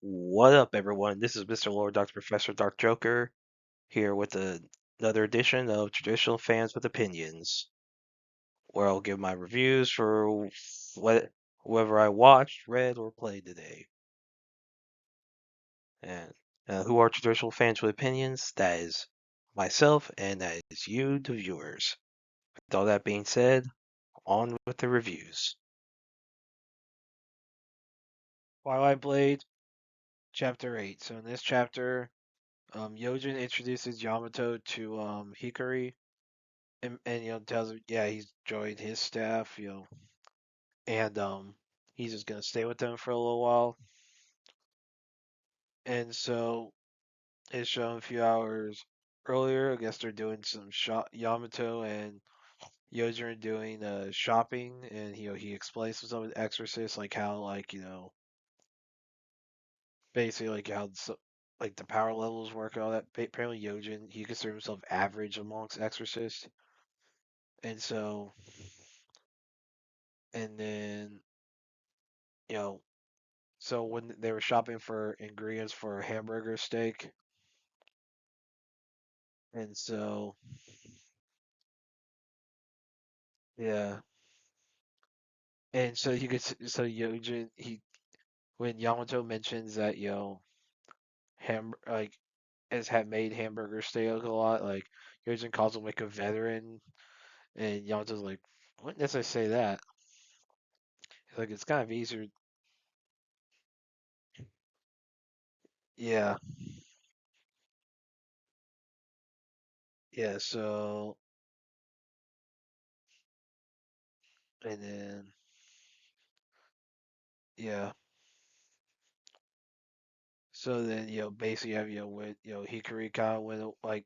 What up, everyone? This is Mr. Lord Dr. Professor Dark Joker here with another edition of Traditional Fans with Opinions, where I'll give my reviews for whoever I watched, read, or played today. And who are traditional fans with opinions? That is myself, and that is you, the viewers. With all that being said, on with the reviews. Twilight Blade, Chapter 8. So in this chapter, Yojin introduces Yamato to Hikari and tells him he's joined his staff, and he's just gonna stay with them for a little while. And so it's shown a few hours earlier. I guess they're doing some Yamato and Yojin are doing shopping, and he explains to some of the exorcists like how basically like how like the power levels work and all that. Apparently Yojin he considers himself average amongst exorcists, and so and then you know So when they were shopping for ingredients for a hamburger steak, and so yeah, and so you could so Yojin he when Yamato mentions that ham like has had made hamburger steak a lot, like Yojin calls him like a veteran, and Yamato's like, wouldn't necessarily say that. Like it's kind of easier. Yeah, yeah. So and then yeah. So then basically you have with Hikari kind of went like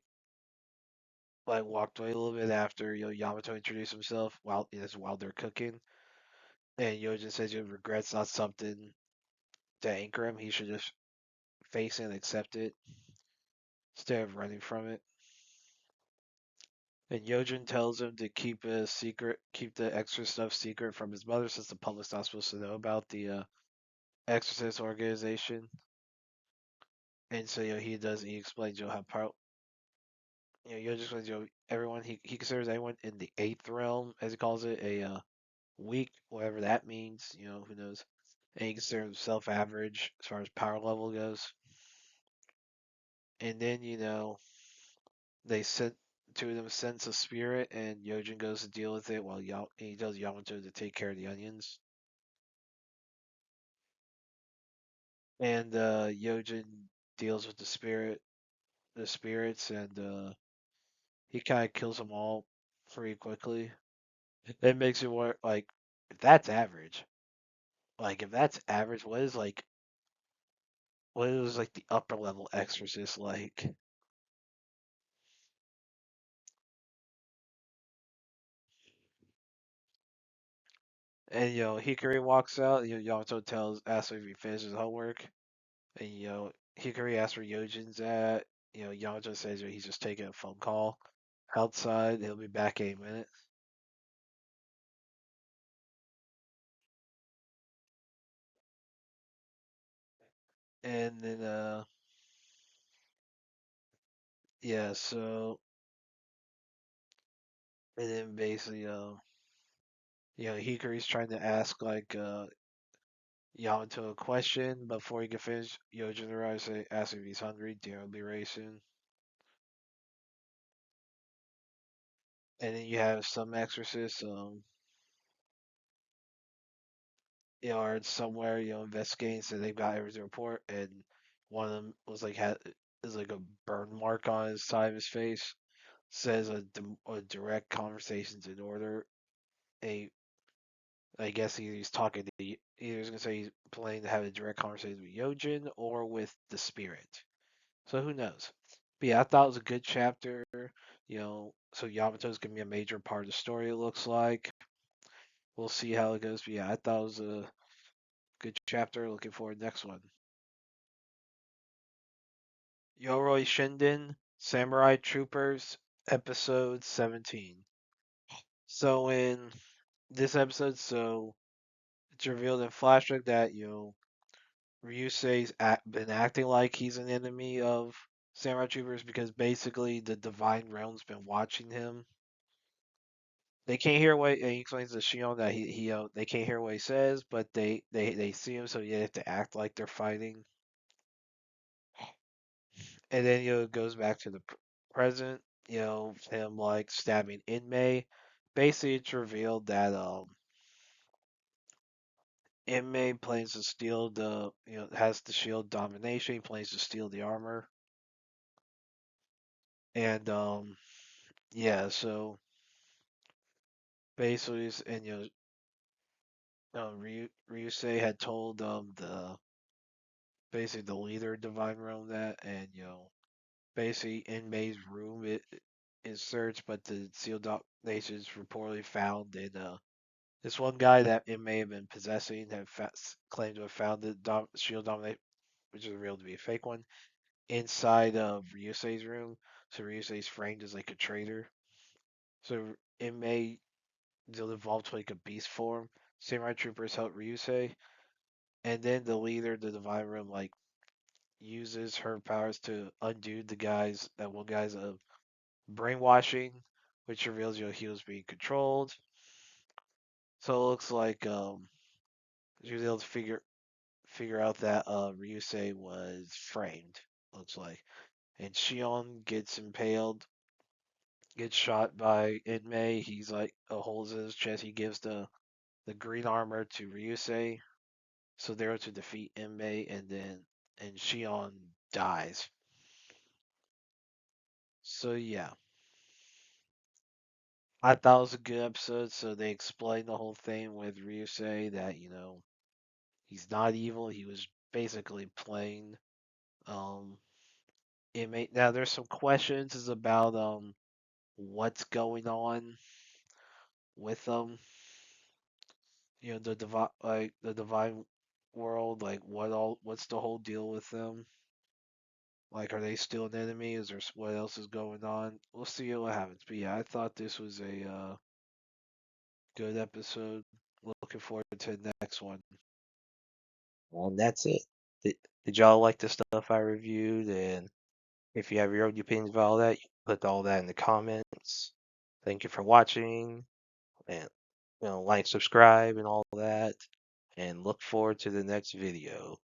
walked away a little bit after Yamato introduced himself while they're cooking, and Yojin says regrets not something to anchor him. He should just face it and accept it instead of running from it. And Yojin tells him to keep the extra stuff secret from his mother, since the public's not supposed to know about the Exorcist organization. And so he does. He explains how power. Yojin explains everyone he considers anyone in the eighth realm, as he calls it, a weak, whatever that means. Who knows? And he considers himself average as far as power level goes. And then they sent two of them sense a spirit, and Yojin goes to deal with it while he tells Yamato to take care of the onions. And Yojin deals with the spirits, and he kind of kills them all pretty quickly. It makes you wonder, like, if that's average, what is like the upper level exorcist like? And Hikari walks out. Yamato asks if he finished his homework, and Hikari asks where Yojin's at. Yamato says he's just taking a phone call outside. He'll be back any minute. And then yeah, so and then basically Hikari's trying to ask like Yamato a question before he can finish. Yojin arrives, asks if he's hungry. Dinner will be ready soon. And then you have some exorcists are somewhere, investigating, so they've got everything to report, and one of them was like had is like a burn mark on his side of his face. Says a direct conversation's in order. A I guess either he's talking to either he's gonna say he's planning to have a direct conversation with Yojin or with the spirit. So who knows? But yeah, I thought it was a good chapter. So Yamato's gonna be a major part of the story. It looks like we'll see how it goes. But yeah, I thought it was a good chapter. Looking forward to the next one. Yoroi Shinden, Samurai Troopers, episode 17. So in this episode, it's revealed in flashback that Ryusei's been acting like he's an enemy of Samurai Troopers because basically the Divine Realm's been watching him. They can't hear what and he explains to Shion that he they can't hear what he says, but they see him, so you have to act like they're fighting. And then it goes back to the present, him like stabbing Inmei. Basically, it's revealed that Inmei plans to steal has the shield domination. He plans to steal the armor, and yeah, so basically, and Ryusei had told the basically the leader of Divine Realm that, and basically in May's room it is searched, but the sealed domination is reportedly found in this one guy that it may have been possessing had claimed to have found the shield domination, which is revealed to be a fake one, inside of Ryusei's room. So Ryusei's framed as like a traitor. So it may evolve to like a beast form. Samurai troopers help Ryusei, and then the leader of the Divine Realm like uses her powers to undo that one guy's brainwashing, which reveals he was being controlled. So it looks like she was able to figure out that Ryusei was framed. Looks like, and Shion gets impaled, gets shot by Inmei. He's like holds in his chest. He gives the green armor to Ryusei, so they're able to defeat Inmei, and Shion dies. So yeah, I thought it was a good episode. So they explained the whole thing with Ryusei that he's not evil. He was basically playing um inmate. Now there's some questions is about what's going on with the divine world, like what's the whole deal with them? Like, are they still an enemy? Is there what else is going on? We'll see what happens. But yeah, I thought this was a good episode. Looking forward to the next one. And that's it. Did y'all like the stuff I reviewed? And if you have your own opinions about all that, you put all that in the comments. Thank you for watching, and like, subscribe, and all that. And look forward to the next video.